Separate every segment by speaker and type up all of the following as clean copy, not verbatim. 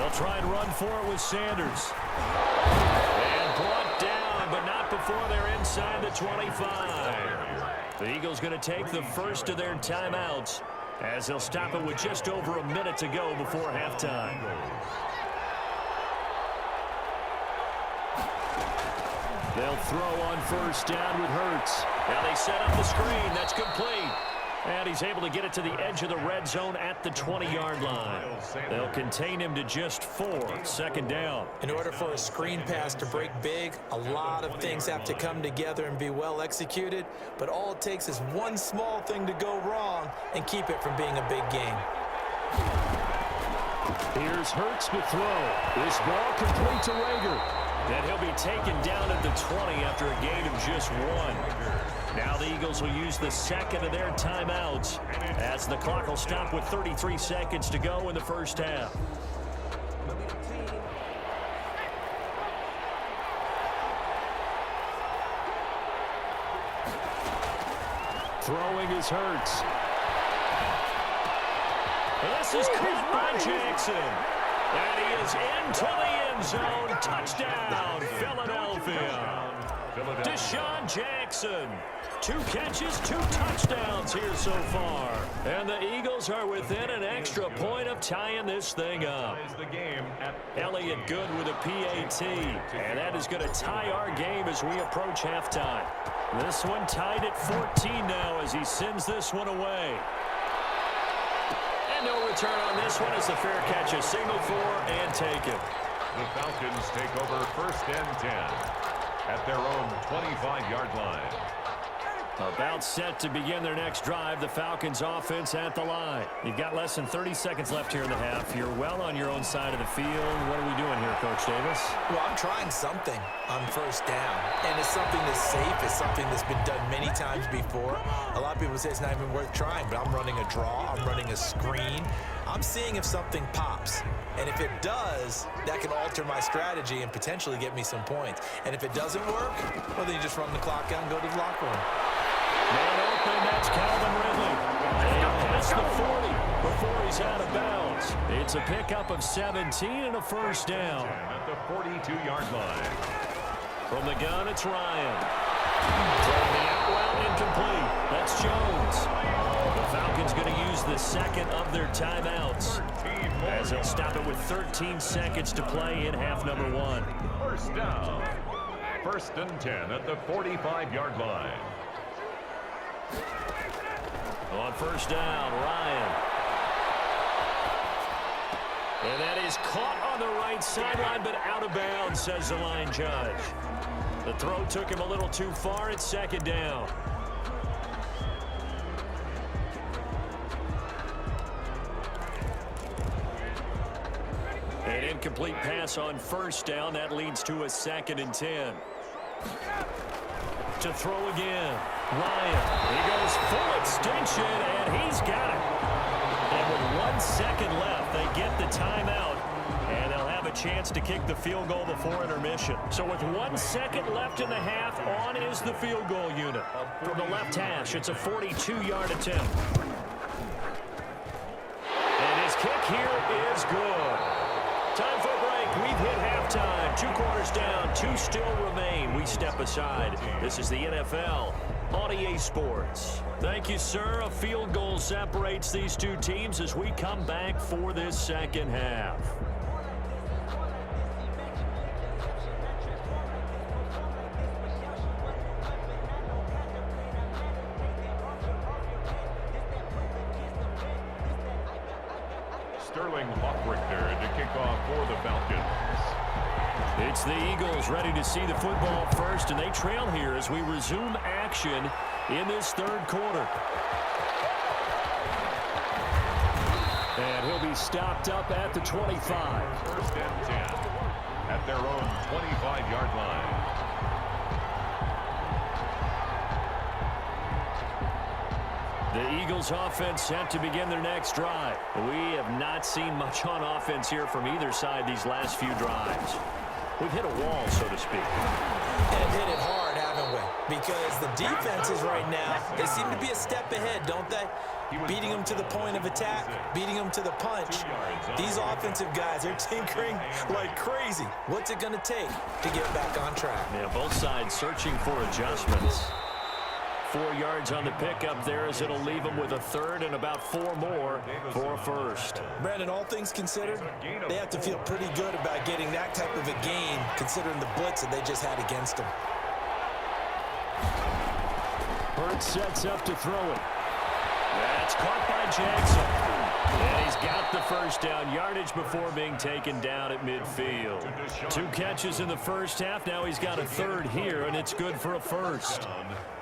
Speaker 1: They'll try and run for it with Sanders. And brought down, but not before they're inside the 25. The Eagles going to take the first of their timeouts as they'll stop it with just over a minute to go before halftime. They'll throw on first down with Hurts. Now they set up the screen. That's complete. And he's able to get it to the edge of the red zone at the 20-yard line. They'll contain him to just 4. Second down.
Speaker 2: In order for a screen pass to break big, a lot of things have to come together and be well executed. But all it takes is one small thing to go wrong and keep it from being a big game.
Speaker 1: Here's Hurts to throw. This ball complete to Rager. And he'll be taken down at the 20 after a gain of just 1. Now the Eagles will use the second of their timeouts as the clock will stop with 33 seconds to go in the first half. Throwing is Hurts. This is caught by Jackson. And he is into the end zone. Touchdown, Philadelphia. Deshaun Jackson. 2 catches, 2 touchdowns here so far. And the Eagles are within an extra point of tying this thing up. Elliott good with a PAT. And that is going to tie our game as we approach halftime. This one tied at 14 now as he sends this one away. And no return on this one as the fair catch is signaled for and taken.
Speaker 3: The Falcons take over first and 10 at their own 25-yard line.
Speaker 1: About set to begin their next drive. The Falcons offense at the line. You've got less than 30 seconds left here in the half. You're well on your own side of the field. What are we doing here, Coach Davis?
Speaker 2: Well, I'm trying something on first down. And it's something that's safe. It's something that's been done many times before. A lot of people say it's not even worth trying, but I'm running a draw. I'm running a screen. I'm seeing if something pops. And if it does, that can alter my strategy and potentially get me some points. And if it doesn't work, well, then you just run the clock out and go to the locker room.
Speaker 1: Man open, that's Calvin Ridley. And past the 40 before he's out of bounds. It's a pickup of 17 and a first down.
Speaker 3: At the 42-yard line.
Speaker 1: From the gun, it's Ryan. Throwing the out well, incomplete. That's Jones. The Falcons going to use the second of their timeouts as they'll stop it with 13 seconds to play in half number 1.
Speaker 3: First down. First and 10 at the 45-yard line.
Speaker 1: On first down, Ryan. And that is caught on the right sideline, but out of bounds, says the line judge. The throw took him a little too far. It's second down. An incomplete pass on first down. That leads to a 2nd and 10. To throw again. Ryan. He goes full extension, and he's got it. And with 1 second left, they get the timeout. And they'll have a chance to kick the field goal before intermission. So with 1 second left in the half, on is the field goal unit. From the left hash, it's a 42-yard attempt. And his kick here is good. Time for a break. We've hit halftime. 2 quarters down. 2 still remain. We step aside. This is the NFL on EA Sports. Thank you, sir. A field goal separates these 2 teams as we come back for this second half.
Speaker 3: Sterling Hockrichter to kick off for the Falcons.
Speaker 1: It's the Eagles ready to see the football first, and they trail here as we resume action in this 3rd quarter. And he'll be stopped up at the 25.
Speaker 3: First and 10 at their own 25-yard line.
Speaker 1: The Eagles offense set to begin their next drive. We have not seen much on offense here from either side these last few drives. We've hit a wall, so to speak.
Speaker 2: And hit it hard, haven't way, because the defenses right now, they seem to be a step ahead, don't they? Beating them to the point of attack, beating them to the punch. These offensive guys are tinkering like crazy. What's it going to take to get back on track?
Speaker 1: Yeah, both sides searching for adjustments. 4 yards on the pickup there as it'll leave them with a third and about 4 more for a first.
Speaker 2: Brandon, all things considered, they have to feel pretty good about getting that type of a gain considering the blitz that they just had against them.
Speaker 1: Hurts sets up to throw it. That's caught by Jackson. And he's got the first down yardage before being taken down at midfield. 2 catches in the first half. Now he's got a third here, and it's good for a first.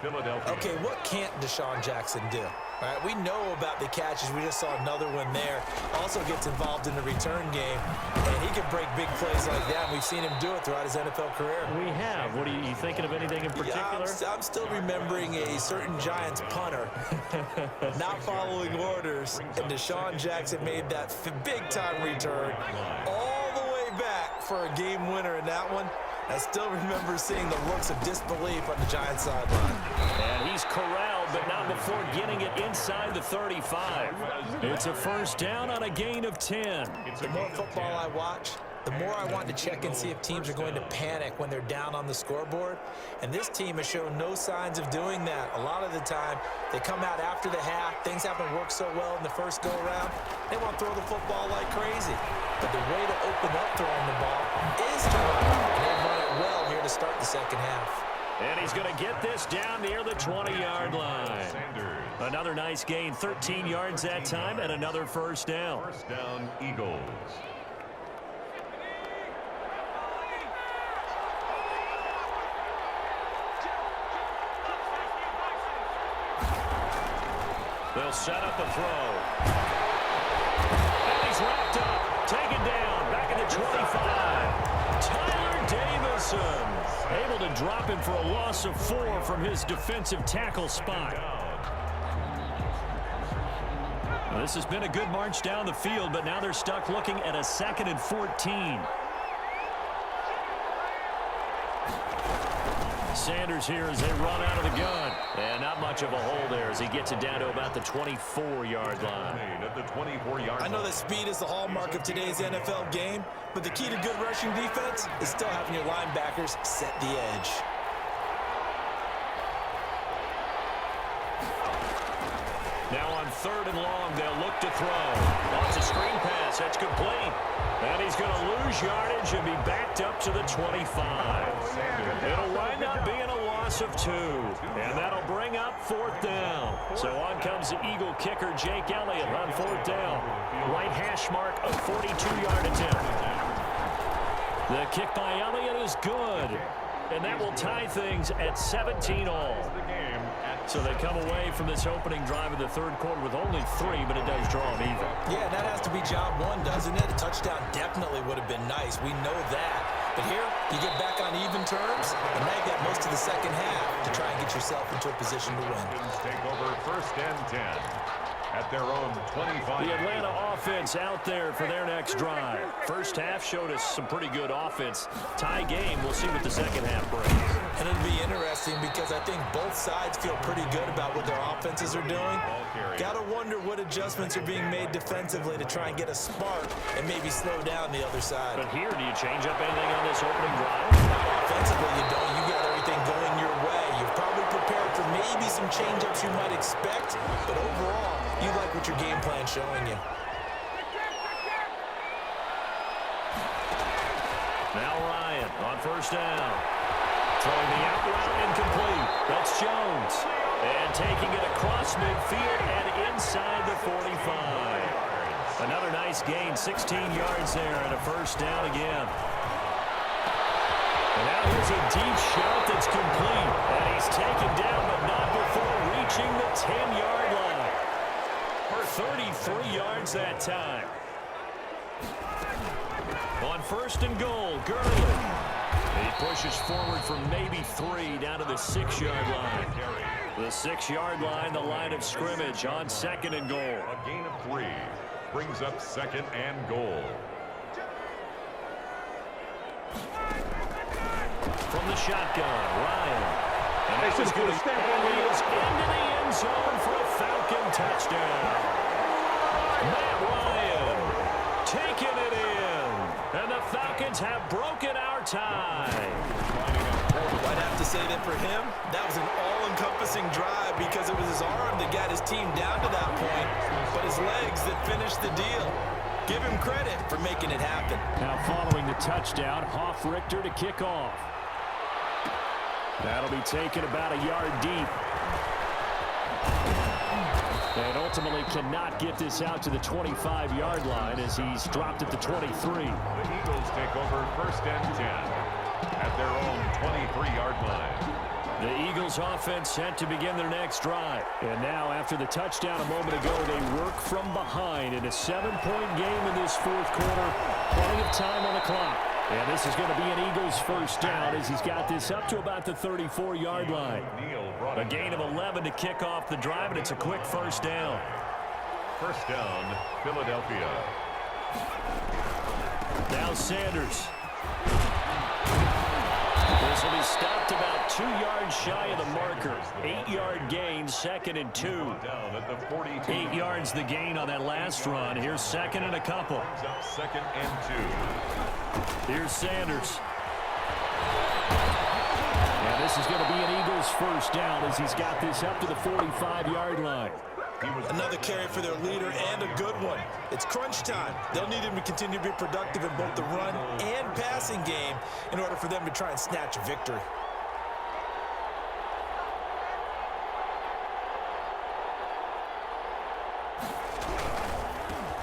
Speaker 2: Okay, what can't Deshaun Jackson do? All right, we know about the catches. We just saw another one there. Also gets involved in the return game, and he can break big plays like that. And we've seen him do it throughout his NFL career.
Speaker 1: We have. What are you thinking of anything in particular?
Speaker 2: Yeah, I'm still remembering a certain Giants punter not following orders, and Deshaun Jackson made that big-time return all the way back for a game winner in that one. I still remember seeing the looks of disbelief on the Giants sideline.
Speaker 1: And he's corralled, but not before getting it inside the 35. It's a first down on a gain of 10.
Speaker 2: The more football I watch, the more I want to check and see if teams are going to panic when they're down on the scoreboard. And this team has shown no signs of doing that. A lot of the time, they come out after the half. Things haven't worked so well in the first go-around. They want to throw the football like crazy. But the way to open up throwing the ball is to run it. And they've run it well here to start the second half.
Speaker 1: And he's going to get this down near the 20-yard line. Another nice gain, 13 yards that time, and another first down.
Speaker 3: First down, Eagles.
Speaker 1: They'll set up a throw. And he's wrapped up, taken down, back at the 25. Tyler Davison able to drop him for a loss of 4 from his defensive tackle spot. Well, this has been a good march down the field, but now they're stuck looking at a 2nd and 14. Sanders here as they run out of the gun. And not much of a hole there as he gets it down to about the 24-yard line.
Speaker 3: At the 24-yard
Speaker 2: I know that speed is the hallmark of today's NFL game, but the key to good rushing defense is still having your linebackers set the edge.
Speaker 1: Now on 3rd and long, they'll look to throw. Wants a screen pass. That's complete. And he's going to lose yardage and be backed up to the 25. It'll wind up being a loss of 2. And that'll bring up 4th down. So on comes the Eagle kicker, Jake Elliott, on 4th down. Right hash mark of 42-yard attempt. The kick by Elliott is good. And that will tie things at 17 all. So they come away from this opening drive of the 3rd quarter with only 3, but it does draw them even.
Speaker 2: Yeah, that has to be job 1, doesn't it? A touchdown definitely would have been nice. We know that. But here, you get back on even terms, and now you got most of the second half to try and get yourself into a position to win.
Speaker 3: Take over 1st and 10 at their own 25.
Speaker 1: The Atlanta offense out there for their next drive. First half showed us some pretty good offense. Tie game. We'll see what the second half brings.
Speaker 2: And it'll be interesting because I think both sides feel pretty good about what their offenses are doing. Got to wonder what adjustments are being made defensively to try and get a spark and maybe slow down the other side.
Speaker 1: But here, do you change up anything on this opening drive?
Speaker 2: Offensively, you don't. You got everything going your way. You've probably prepared for maybe some change-ups you might expect, but overall, you like what your game plan's showing you.
Speaker 1: Now Ryan on 1st down. Throwing the out route incomplete. That's Jones. And taking it across midfield and inside the 45. Another nice gain, 16 yards there and a first down again. And now here's a deep shot that's complete. And he's taken down, but not before reaching the 10-yard line. For 33 yards that time. On 1st and goal, Gurley. He pushes forward for maybe 3 down to the 6-yard line. The 6-yard line, the line of scrimmage on 2nd and goal.
Speaker 3: A gain of 3 brings up 2nd and goal.
Speaker 1: From the shotgun, Ryan. And that is going to step into the end zone for a Falcon touchdown. Matt Ryan taking it in. And the Falcons have broken our tie.
Speaker 2: I'd have to say that for him, that was an all-encompassing drive because it was his arm that got his team down to that point, but his legs that finished the deal. Give him credit for making it happen.
Speaker 1: Now following the touchdown, Hoff-Richter to kick off. That'll be taken about a yard deep. And ultimately cannot get this out to the 25-yard line as he's dropped at the 23.
Speaker 3: The Eagles take over first and 10 at their own 23-yard line.
Speaker 1: The Eagles offense set to begin their next drive. And now after the touchdown a moment ago, they work from behind in a 7-point game in this fourth quarter. Plenty of time on the clock. And this is going to be an Eagles first down as he's got this up to about the 34-yard line. A gain of 11 to kick off the drive, and it's a quick first down.
Speaker 3: First down, Philadelphia.
Speaker 1: Now Sanders. This will be stopped about 2 yards shy of the marker. 8-yard gain, 2nd and 2. 8 yards the gain on that last run. Here's 2nd and a couple.
Speaker 3: Second and 2.
Speaker 1: Here's Sanders. And this is going to be an Eagles first down as he's got this up to the 45-yard line.
Speaker 2: Another carry for their leader and a good one. It's crunch time. They'll need him to continue to be productive in both the run and passing game in order for them to try and snatch a victory.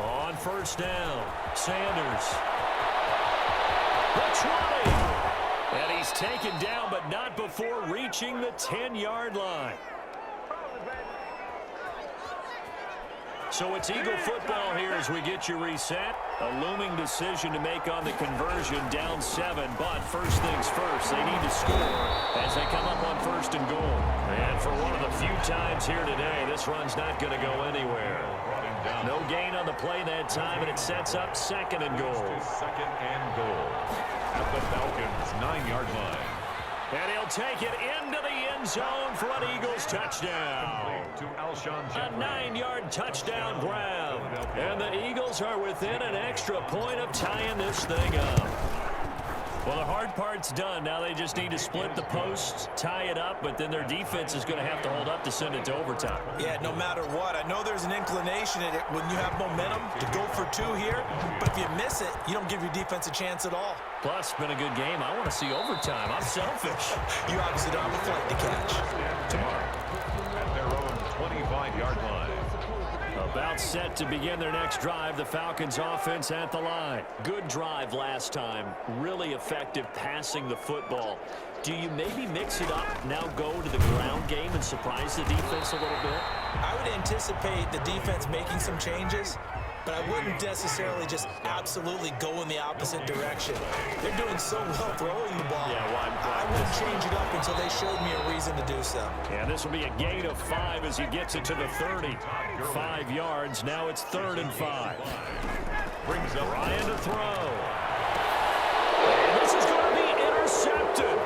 Speaker 1: On first down, Sanders. The 20. And he's taken down, but not before reaching the 10-yard line. So it's Eagle football here as we get you reset. A looming decision to make on the conversion, down 7. But first things first, they need to score as they come up on first and goal. And for one of the few times here today, this run's not going to go anywhere. No gain on the play that time, and it sets up 2nd and goal.
Speaker 3: 2nd and goal at the Falcons' 9-yard line.
Speaker 1: And he'll take it into the end zone for an Eagles touchdown.
Speaker 3: To Alshon
Speaker 1: A
Speaker 3: Jeffrey.
Speaker 1: 9-yard touchdown grab. And the Eagles are within an extra point of tying this thing up. Well, the hard part's done. Now they just need to split the posts, tie it up, but then their defense is going to have to hold up to send it to overtime.
Speaker 2: Yeah, no matter what. I know there's an inclination in it when you have momentum to go for 2 here, but if you miss it, you don't give your defense a chance at all.
Speaker 1: Plus, it's been a good game. I want to see overtime. I'm selfish.
Speaker 2: You obviously don't have a flight to catch.
Speaker 3: Tomorrow at their own 25-yard line.
Speaker 1: About set to begin their next drive, the Falcons offense at the line. Good drive last time. Really effective passing the football. Do you maybe mix it up, now go to the ground game and surprise the defense a little bit?
Speaker 2: I would anticipate the defense making some changes, but I wouldn't necessarily just absolutely go in the opposite direction. They're doing so well throwing the ball.
Speaker 1: Yeah, well,
Speaker 2: I wouldn't change it up until they showed me a reason to do so.
Speaker 1: Yeah, this will be a gain of 5 as he gets it to the 30. 5 yards. Now it's 3rd and 5.
Speaker 3: Brings up
Speaker 1: Ryan to throw. And this is going to be intercepted.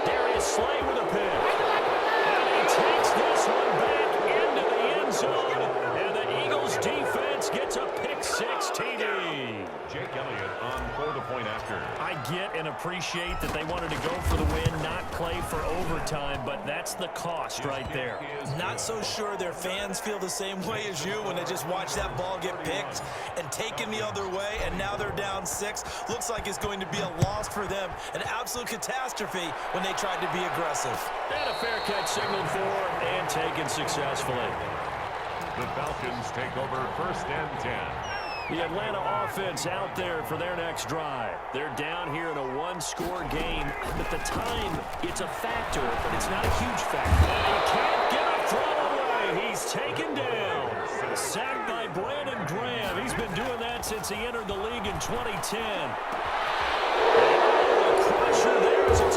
Speaker 1: Darius Slay with a pick. And he takes this one back into the end zone. And the Eagles defense gets a pick-6 TD.
Speaker 3: Jake Elliott on for the point after.
Speaker 1: I get and appreciate that they wanted to go for the win, not play for overtime, but that's the cost right there.
Speaker 2: Not so sure their fans feel the same way as you when they just watch that ball get picked and taken the other way, and now they're down 6. Looks like it's going to be a loss for them. An absolute catastrophe when they tried to be aggressive.
Speaker 1: And a fair catch signaled for and taken successfully.
Speaker 3: The Falcons take over first and 10.
Speaker 1: The Atlanta offense out there for their next drive. They're down here in a 1-score game. At the time, it's a factor, but it's not a huge factor. He can't get a throw away. He's taken down. Sacked by Brandon Graham. He's been doing that since he entered the league in 2010. And a crusher there as it's